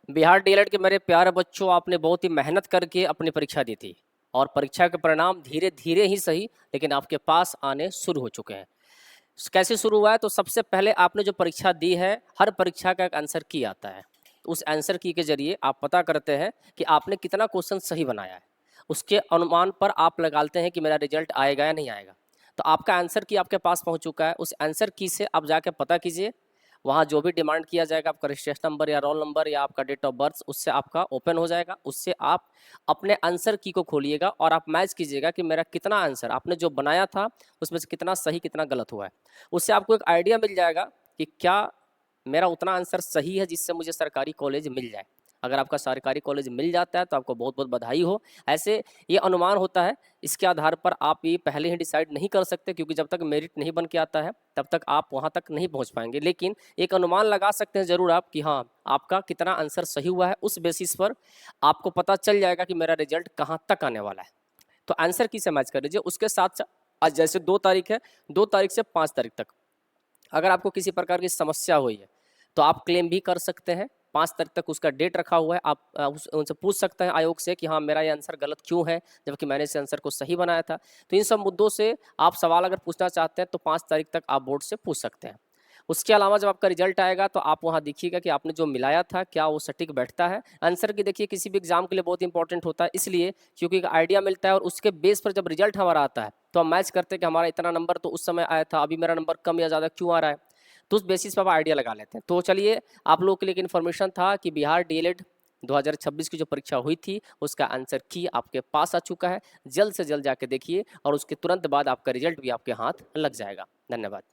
Bihar DElEd के मेरे प्यारे बच्चों, आपने बहुत ही मेहनत करके अपनी परीक्षा दी थी और परीक्षा के परिणाम धीरे धीरे ही सही लेकिन आपके पास आने शुरू हो चुके हैं। कैसे शुरू हुआ है? तो सबसे पहले आपने जो परीक्षा दी है, हर परीक्षा का एक आंसर की आता है। उस आंसर की के जरिए आप पता करते हैं कि आपने कितना क्वेश्चन सही बनाया है। उसके अनुमान पर आप लगाते हैं कि मेरा रिजल्ट आएगा या नहीं आएगा। तो आपका आंसर की आपके पास पहुंच चुका है। उस आंसर की से आप जाके पता कीजिए, वहाँ जो भी डिमांड किया जाएगा, आपका रजिस्ट्रेशन नंबर या रोल नंबर या आपका डेट ऑफ बर्थ, उससे आपका ओपन हो जाएगा। उससे आप अपने आंसर की को खोलिएगा और आप मैच कीजिएगा कि मेरा कितना आंसर आपने जो बनाया था उसमें से कितना सही कितना गलत हुआ है। उससे आपको एक आइडिया मिल जाएगा कि क्या मेरा उतना आंसर सही है जिससे मुझे सरकारी कॉलेज मिल जाए। अगर आपका सरकारी कॉलेज मिल जाता है तो आपको बहुत बहुत बधाई हो। ऐसे ये अनुमान होता है, इसके आधार पर आप ये पहले ही डिसाइड नहीं कर सकते, क्योंकि जब तक मेरिट नहीं बन के आता है तब तक आप वहाँ तक नहीं पहुँच पाएंगे। लेकिन एक अनुमान लगा सकते हैं ज़रूर आप कि हाँ, आपका कितना आंसर सही हुआ है। उस बेसिस पर आपको पता चल जाएगा कि मेरा रिजल्ट कहाँ तक आने वाला है। तो आंसर की से मैच कर लीजिए। उसके साथ साथ आज जैसे 2 तारीख है, 2 तारीख से 5 तारीख तक अगर आपको किसी प्रकार की समस्या हुई है तो आप क्लेम भी कर सकते हैं। 5 तारीख तक उसका डेट रखा हुआ है। आप उनसे पूछ सकते हैं आयोग से कि हाँ, मेरा ये आंसर गलत क्यों है जबकि मैंने इस आंसर को सही बनाया था। तो इन सब मुद्दों से आप सवाल अगर पूछना चाहते हैं तो 5 तारीख तक आप बोर्ड से पूछ सकते हैं। उसके अलावा जब आपका रिजल्ट आएगा तो आप वहाँ देखिएगा कि आपने जो मिलाया था क्या वो सटीक बैठता है। आंसर की देखिए किसी भी एग्जाम के लिए बहुत इंपॉर्टेंट होता है, इसलिए क्योंकि एक आइडिया मिलता है और उसके बेस पर जब रिजल्ट हमारा आता है तो हम मैच करते हैं कि हमारा इतना नंबर तो उस समय आया था, अभी मेरा नंबर कम या ज़्यादा क्यों आ रहा है। तो उस बेसिस पर आप आइडिया लगा लेते हैं। तो चलिए, आप लोगों के लिए एक इन्फॉर्मेशन था कि बिहार डीएलएड 2026 की जो परीक्षा हुई थी उसका आंसर की आपके पास आ चुका है। जल्द से जल्द जाके देखिए और उसके तुरंत बाद आपका रिजल्ट भी आपके हाथ लग जाएगा। धन्यवाद।